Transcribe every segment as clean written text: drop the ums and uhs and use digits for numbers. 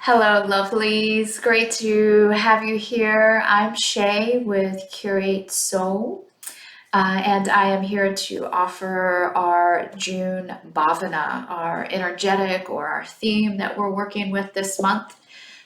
Hello, lovelies. Great to have you here. I'm Shay with Curate Soul, and I am here to offer our June bhavana, our energetic or our theme that we're working with this month.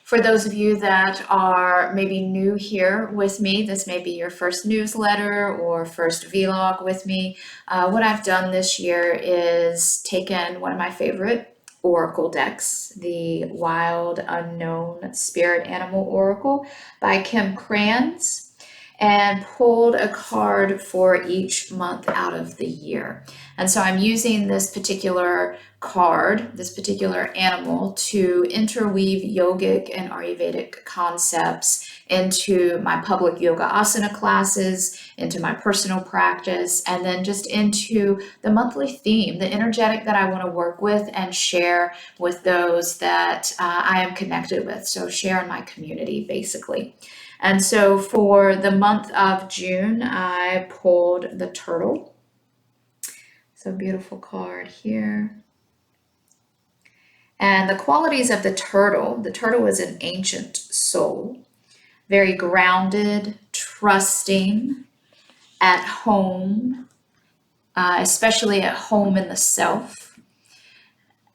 For those of you that are maybe new here with me, this may be your first newsletter or first vlog with me. What I've done this year is taken one of my favorite oracle decks, the Wild Unknown Spirit Animal Oracle by Kim Kranz, and pulled a card for each month out of the year. And so I'm using this particular card, this particular animal, to interweave yogic and ayurvedic concepts into my public yoga asana classes, into my personal practice, and then just into the monthly theme, the energetic that I want to work with and share with those that I am connected with. So share in my community, basically. And so for the month of June, I pulled the turtle. So beautiful card here. And the qualities of the turtle is an ancient soul, very grounded, trusting, at home, especially at home in the self,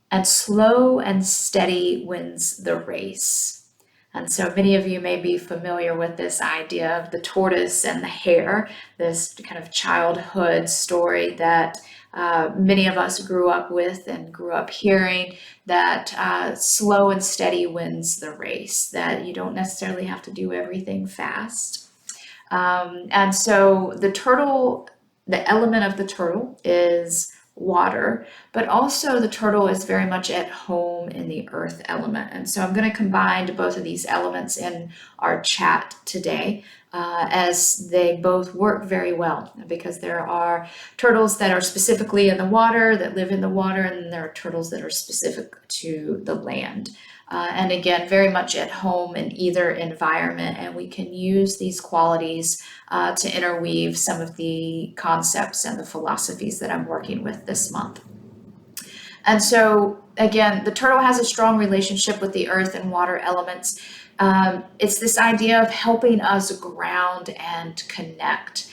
and slow and steady wins the race. And so many of you may be familiar with this idea of the tortoise and the hare, this kind of childhood story that many of us grew up with and grew up hearing, that slow and steady wins the race, that you don't necessarily have to do everything fast. And so the turtle, the element of the turtle is water, but also the turtle is very much at home in the earth element. And so I'm going to combine both of these elements in our chat today, as they both work very well, because there are turtles that are specifically in the water, that live in the water, and there are turtles that are specific to the land. And again, very much at home in either environment, and we can use these qualities to interweave some of the concepts and the philosophies that I'm working with this month. And so, again, the turtle has a strong relationship with the earth and water elements. It's this idea of helping us ground and connect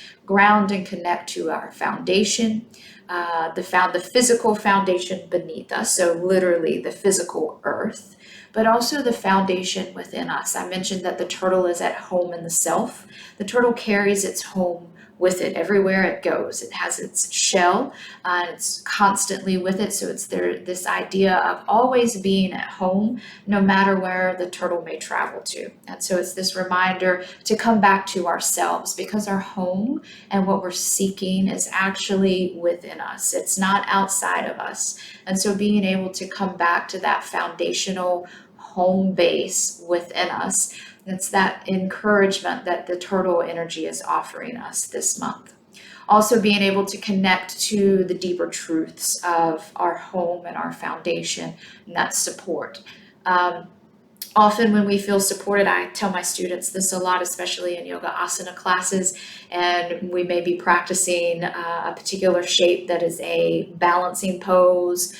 to our foundation, the physical foundation beneath us, so literally the physical earth, but also the foundation within us. I mentioned that the turtle is at home in the self. The turtle carries its home with it everywhere it goes. It has its shell, and it's constantly with it. So it's this idea of always being at home, no matter where the turtle may travel to. And so it's this reminder to come back to ourselves, because our home and what we're seeking is actually within us. It's not outside of us. And so being able to come back to that foundational home base within us, it's that encouragement that the turtle energy is offering us this month. Also being able to connect to the deeper truths of our home and our foundation, and that support. Often when we feel supported, I tell my students this a lot, especially in yoga asana classes, and we may be practicing a particular shape that is a balancing pose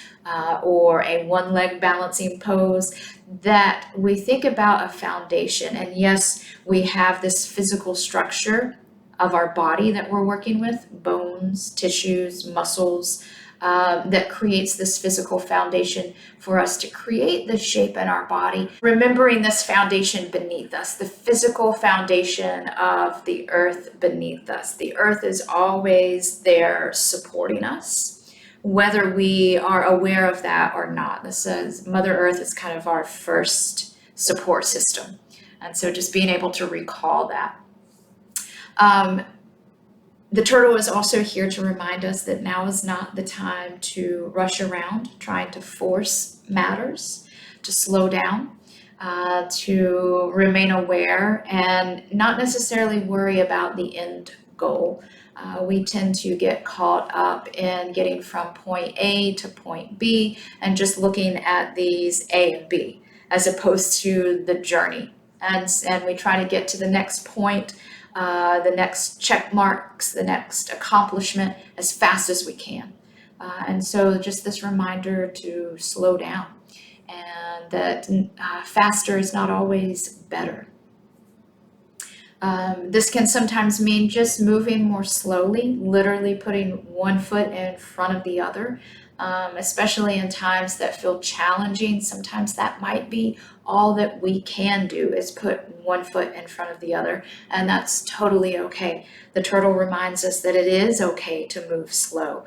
or a one leg balancing pose, that we think about a foundation. And yes, we have this physical structure of our body that we're working with, bones, tissues, muscles, that creates this physical foundation for us to create the shape in our body, remembering this foundation beneath us, the physical foundation of the earth beneath us. The earth is always there supporting us, whether we are aware of that or not. This is Mother Earth is kind of our first support system. And so just being able to recall that. The turtle is also here to remind us that now is not the time to rush around trying to force matters, to slow down, to remain aware, and not necessarily worry about the end goal. We tend to get caught up in getting from point A to point B and just looking at these A and B as opposed to the journey. And we try to get to the next point, the next check marks, the next accomplishment as fast as we can. And so just this reminder to slow down and that faster is not always better. This can sometimes mean just moving more slowly, literally putting one foot in front of the other, especially in times that feel challenging. Sometimes that might be all that we can do is put one foot in front of the other, and that's totally okay. The turtle reminds us that it is okay to move slow,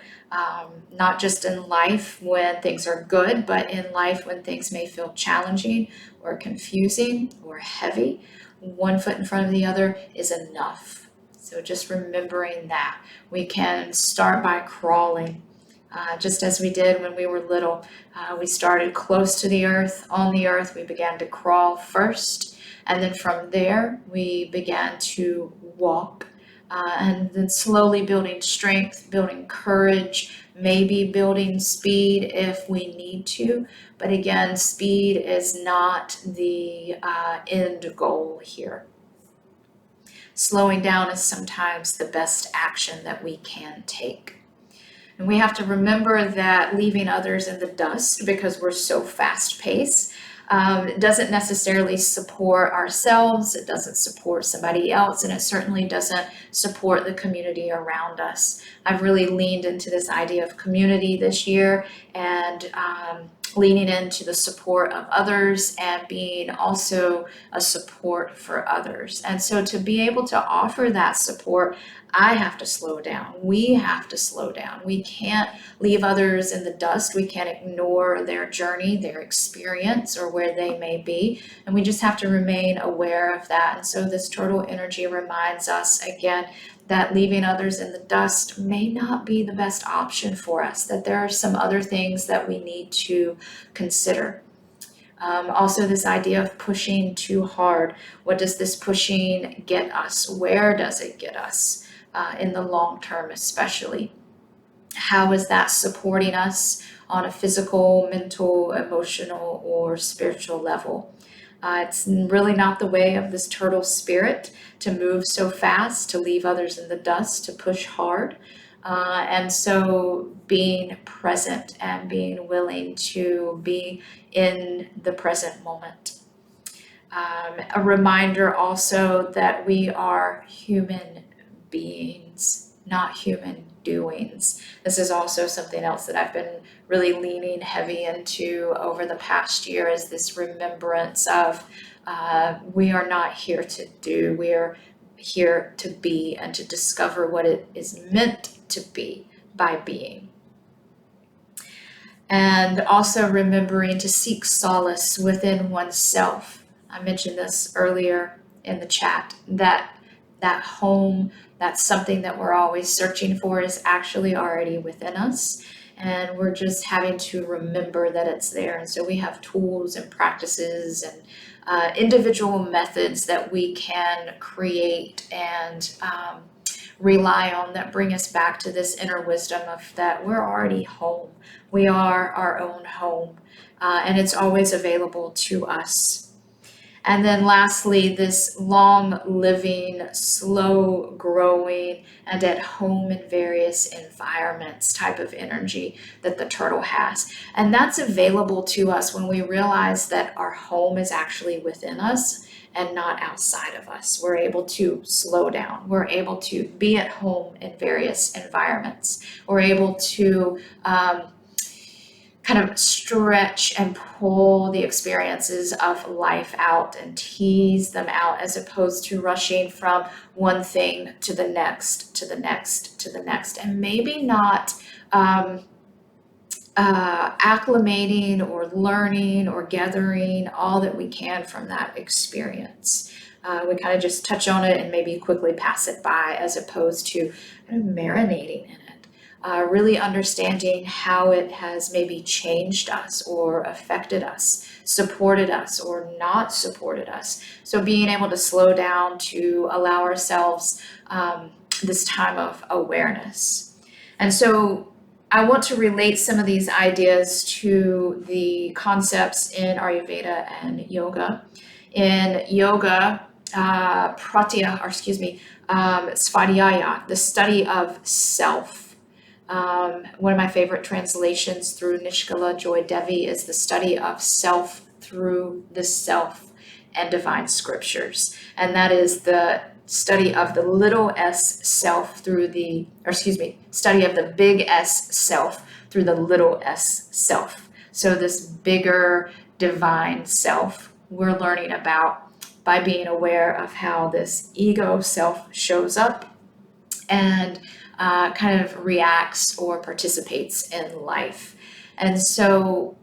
not just in life when things are good, but in life when things may feel challenging or confusing or heavy. One foot in front of the other is enough. So just remembering that. We can start by crawling, just as we did when we were little. We started close to the earth, on the earth. We began to crawl first, and then from there we began to walk, and then slowly building strength, building courage, maybe building speed if we need to. But again, speed is not the end goal here. Slowing down is sometimes the best action that we can take. And we have to remember that leaving others in the dust because we're so fast paced, it doesn't necessarily support ourselves, it doesn't support somebody else, and it certainly doesn't support the community around us. I've really leaned into this idea of community this year, and leaning into the support of others and being also a support for others. And so to be able to offer that support, I have to slow down. We have to slow down. We can't leave others in the dust. We can't ignore their journey, their experience, or where they may be. And we just have to remain aware of that. And so this turtle energy reminds us again that leaving others in the dust may not be the best option for us, that there are some other things that we need to consider. Also, this idea of pushing too hard. What does this pushing get us? Where does it get us in the long term, especially? How is that supporting us on a physical, mental, emotional, or spiritual level? It's really not the way of this turtle spirit to move so fast, to leave others in the dust, to push hard. And so being present and being willing to be in the present moment. A reminder also that we are human beings, not human doings. This is also something else that I've been really leaning heavy into over the past year, is this remembrance of we are not here to do, we are here to be and to discover what it is meant to be by being. And also remembering to seek solace within oneself. I mentioned this earlier in the chat, that home, that's something that we're always searching for, is actually already within us. And we're just having to remember that it's there. And so we have tools and practices and individual methods that we can create and rely on that bring us back to this inner wisdom of that we're already home. We are our own home, and it's always available to us. And then lastly, this long living, slow growing, and at home in various environments type of energy that the turtle has. And that's available to us when we realize that our home is actually within us and not outside of us. We're able to slow down. We're able to be at home in various environments. We're able to kind of stretch and pull the experiences of life out and tease them out, as opposed to rushing from one thing to the next, to the next, to the next, and maybe not acclimating or learning or gathering all that we can from that experience. We kind of just touch on it and maybe quickly pass it by, as opposed to kind of marinating in it. Really understanding how it has maybe changed us or affected us, supported us or not supported us. So being able to slow down, to allow ourselves this time of awareness. And so I want to relate some of these ideas to the concepts in Ayurveda and yoga. In yoga, Svadhyaya, the study of self, One of my favorite translations through Nishkala Joy Devi is the study of self through the self and divine scriptures. And that is the study of the little s self through the, or excuse me, study of the big S self through the little s self. So this bigger divine self we're learning about by being aware of how this ego self shows up and kind of reacts or participates in life. And so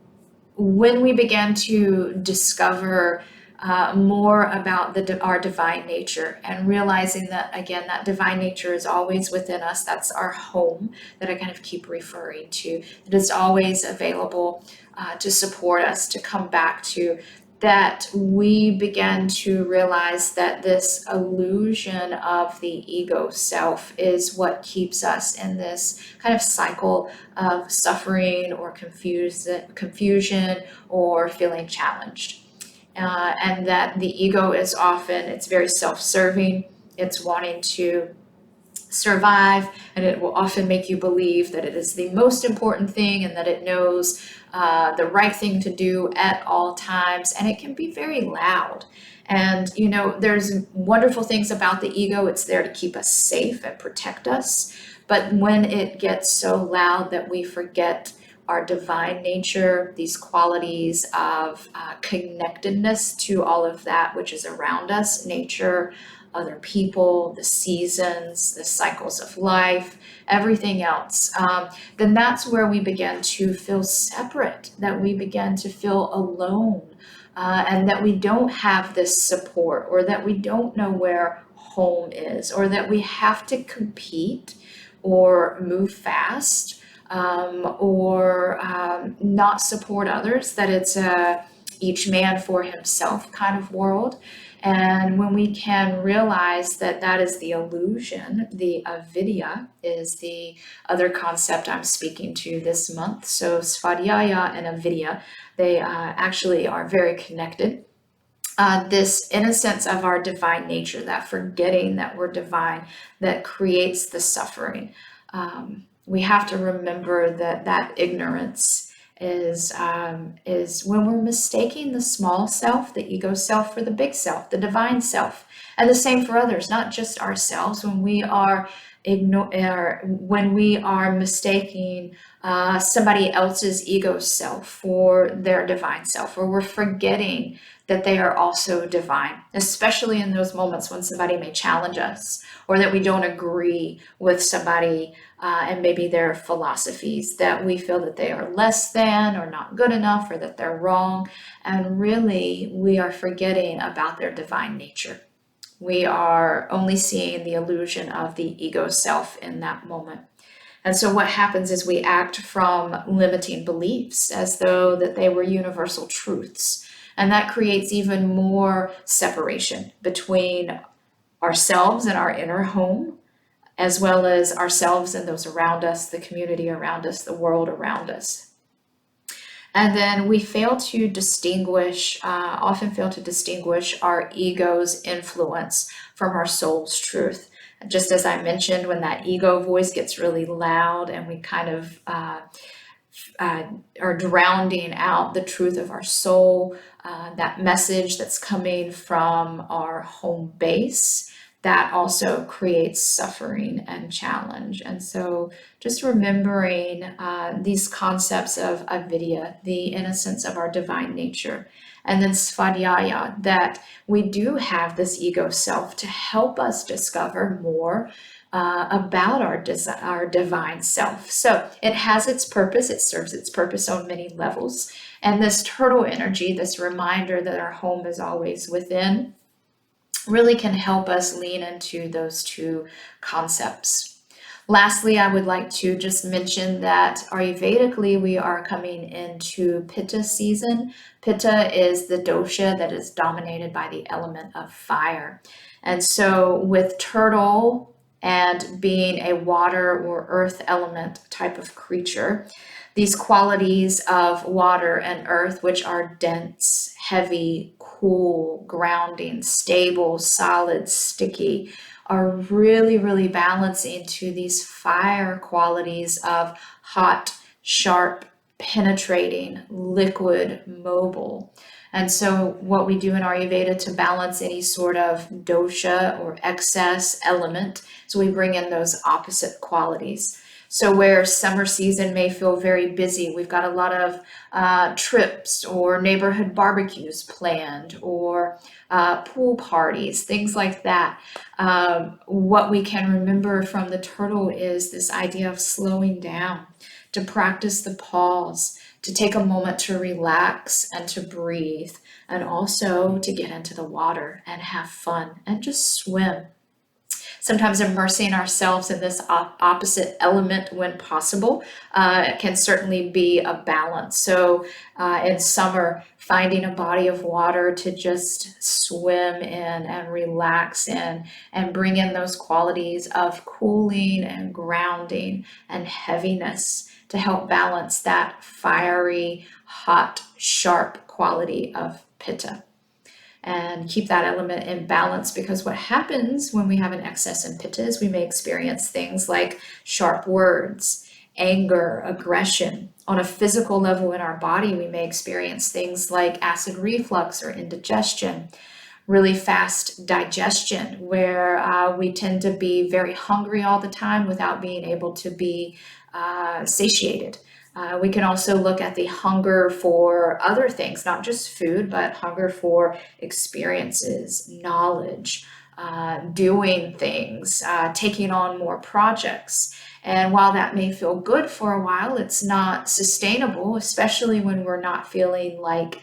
when we began to discover more about our divine nature and realizing that, again, that divine nature is always within us, that's our home that I kind of keep referring to, that is always available to support us, to come back to, that we began to realize that this illusion of the ego self is what keeps us in this kind of cycle of suffering or confusion or feeling challenged. And that the ego is often, it's very self-serving, it's wanting to survive, and it will often make you believe that it is the most important thing and that it knows the right thing to do at all times, and it can be very loud. And there's wonderful things about the ego. It's there to keep us safe and protect us, but when it gets so loud that we forget our divine nature, these qualities of connectedness to all of that which is around us, nature, other people, the seasons, the cycles of life, everything else, then that's where we begin to feel separate, that we begin to feel alone, and that we don't have this support, or that we don't know where home is, or that we have to compete or move fast, or not support others, that it's a each man for himself kind of world. And when we can realize that that is the illusion, the avidya is the other concept I'm speaking to this month. So svadhyaya and avidya, they actually are very connected. This innocence of our divine nature, that forgetting that we're divine, that creates the suffering. We have to remember that ignorance is when we're mistaking the small self, the ego self, for the big self, the divine self. And the same for others, not just ourselves. When we are mistaking somebody else's ego self for their divine self, or we're forgetting that they are also divine, especially in those moments when somebody may challenge us, or that we don't agree with somebody and maybe their philosophies, that we feel that they are less than or not good enough, or that they're wrong. And really, we are forgetting about their divine nature. We are only seeing the illusion of the ego self in that moment. And so what happens is we act from limiting beliefs as though that they were universal truths. And that creates even more separation between ourselves and our inner home, as well as ourselves and those around us, the community around us, the world around us. And then we often fail to distinguish our ego's influence from our soul's truth. Just as I mentioned, when that ego voice gets really loud and we kind of are drowning out the truth of our soul, that message that's coming from our home base, that also creates suffering and challenge. And so just remembering these concepts of avidya, the innocence of our divine nature, and then svadhyaya, that we do have this ego self to help us discover more about our divine self. So it has its purpose, it serves its purpose on many levels. And this turtle energy, this reminder that our home is always within, really can help us lean into those two concepts. Lastly, I would like to just mention that Ayurvedically, we are coming into Pitta season. Pitta is the dosha that is dominated by the element of fire. And so with turtle and being a water or earth element type of creature, these qualities of water and earth, which are dense, heavy, cool, grounding, stable, solid, sticky, are really, really balancing to these fire qualities of hot, sharp, penetrating, liquid, mobile. And so what we do in Ayurveda to balance any sort of dosha or excess element, so we bring in those opposite qualities. So where summer season may feel very busy, we've got a lot of trips or neighborhood barbecues planned, or pool parties, things like that. What we can remember from the turtle is this idea of slowing down, to practice the pause, to take a moment to relax and to breathe, and also to get into the water and have fun and just swim. Sometimes immersing ourselves in this opposite element when possible can certainly be a balance. So in summer, finding a body of water to just swim in and relax in and bring in those qualities of cooling and grounding and heaviness to help balance that fiery, hot, sharp quality of pitta, and keep that element in balance, because what happens when we have an excess in pitta is we may experience things like sharp words, anger, aggression. On a physical level in our body, we may experience things like acid reflux or indigestion, really fast digestion, where we tend to be very hungry all the time without being able to be satiated. We can also look at the hunger for other things, not just food, but hunger for experiences, knowledge, doing things, taking on more projects. And while that may feel good for a while, it's not sustainable, especially when we're not feeling like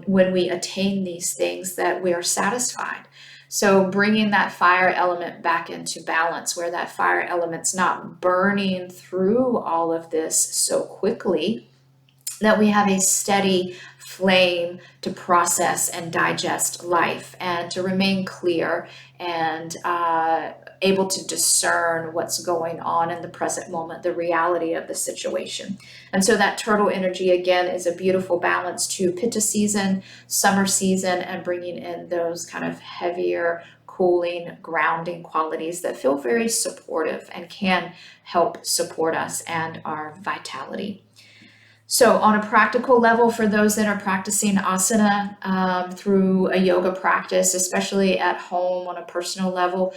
when we attain these things that we are satisfied. So bringing that fire element back into balance, where that fire element's not burning through all of this so quickly, that we have a steady flame to process and digest life and to remain clear and able to discern what's going on in the present moment, the reality of the situation. And so that turtle energy, again, is a beautiful balance to pitta season, summer season, and bringing in those kind of heavier, cooling, grounding qualities that feel very supportive and can help support us and our vitality. So on a practical level, for those that are practicing asana through a yoga practice, especially at home on a personal level,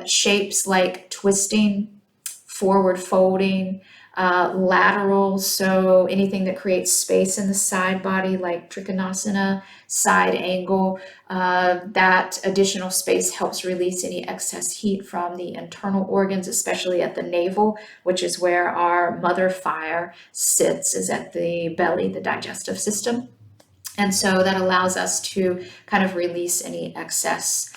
shapes like twisting, forward folding, lateral, so anything that creates space in the side body, like trikonasana, side angle, that additional space helps release any excess heat from the internal organs, especially at the navel, which is where our mother fire sits, is at the belly, the digestive system. And so that allows us to kind of release any excess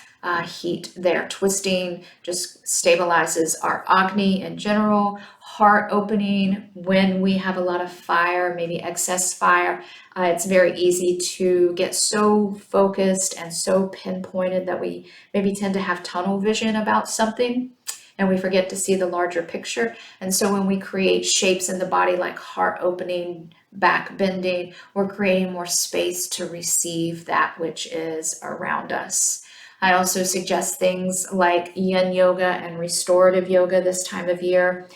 heat there. Twisting just stabilizes our Agni in general. Heart opening, when we have a lot of fire, maybe excess fire, it's very easy to get so focused and so pinpointed that we maybe tend to have tunnel vision about something, and we forget to see the larger picture. And so when we create shapes in the body like heart opening, back bending, we're creating more space to receive that which is around us. I also suggest things like yin yoga and restorative yoga this time of year,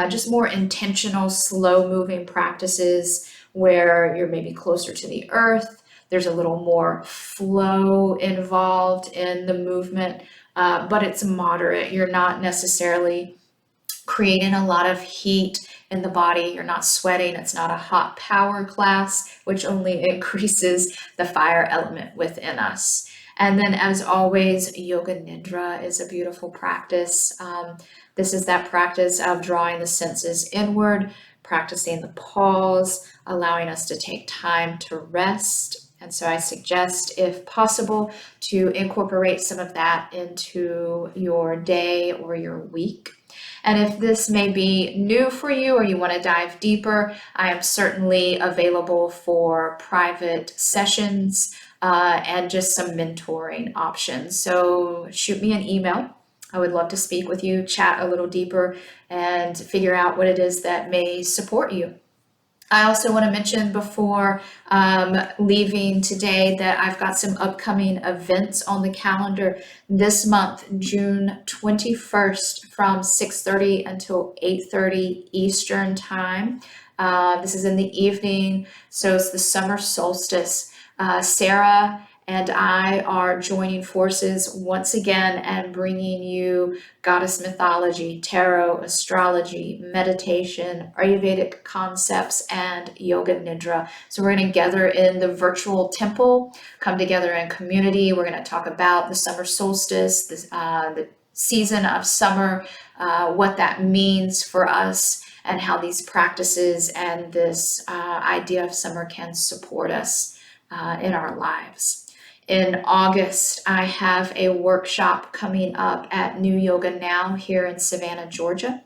just more intentional, slow moving practices where you're maybe closer to the earth. There's a little more flow involved in the movement, but it's moderate. You're not necessarily creating a lot of heat in the body. You're not sweating. It's not a hot power class, which only increases the fire element within us. And then, as always, yoga nidra is a beautiful practice. This is that practice of drawing the senses inward, practicing the pause, allowing us to take time to rest. And so I suggest, if possible, to incorporate some of that into your day or your week. And if this may be new for you or you want to dive deeper, I am certainly available for private sessions and just some mentoring options. So shoot me an email. I would love to speak with you, chat a little deeper, and figure out what it is that may support you. I also want to mention before leaving today that I've got some upcoming events on the calendar this month, June 21st from 6:30 until 8:30 Eastern Time. This is in the evening, so it's the summer solstice. Sarah and I are joining forces once again and bringing you goddess mythology, tarot, astrology, meditation, Ayurvedic concepts, and yoga nidra. So we're going to gather in the virtual temple, come together in community. We're going to talk about the summer solstice, the season of summer, what that means for us, and how these practices and this idea of summer can support us in our lives. In August, I have a workshop coming up at New Yoga Now here in Savannah, Georgia.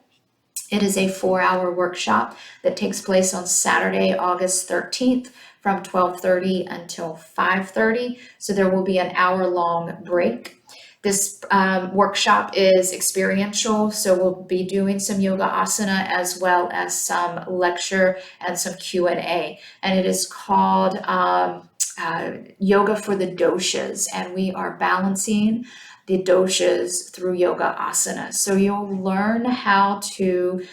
It is a 4-hour workshop that takes place on Saturday, August 13th from 12:30 until 5:30. So there will be an hour-long break. This workshop is experiential, so we'll be doing some yoga asana as well as some lecture and some Q&A. And it is called Yoga for the Doshas, and we are balancing the doshas through yoga asana. So you'll learn how to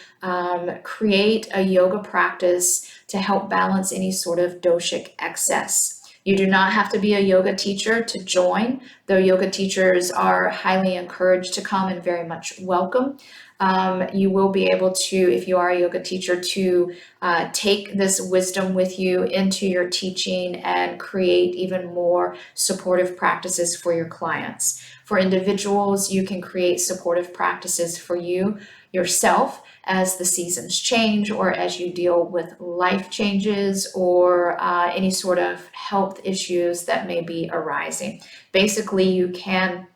create a yoga practice to help balance any sort of doshic excess. You do not have to be a yoga teacher to join, though yoga teachers are highly encouraged to come and very much welcome. You will be able to, if you are a yoga teacher, to take this wisdom with you into your teaching and create even more supportive practices for your clients. For individuals, you can create supportive practices for yourself as the seasons change or as you deal with life changes or any sort of health issues that may be arising. Basically, you can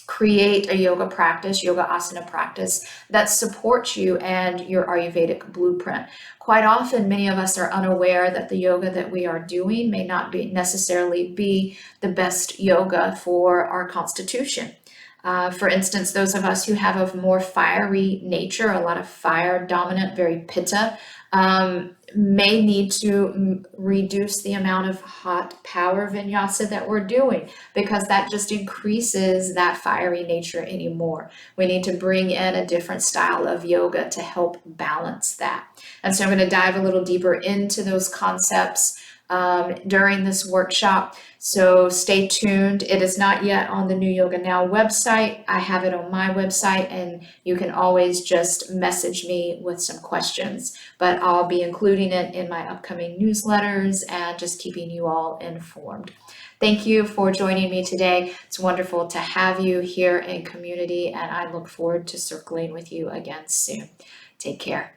create a yoga practice, yoga asana practice that supports you and your Ayurvedic blueprint. Quite often, many of us are unaware that the yoga that we are doing may not be necessarily be the best yoga for our constitution. For instance, those of us who have a more fiery nature, a lot of fire dominant, very pitta, may need to reduce the amount of hot power vinyasa that we're doing because that just increases that fiery nature anymore. We need to bring in a different style of yoga to help balance that. And so I'm going to dive a little deeper into those concepts during this workshop. So stay tuned. It is not yet on the New Yoga Now website. I have it on my website, and you can always just message me with some questions. But I'll be including it in my upcoming newsletters and just keeping you all informed. Thank you for joining me today. It's wonderful to have you here in community, and I look forward to circling with you again soon. Take care.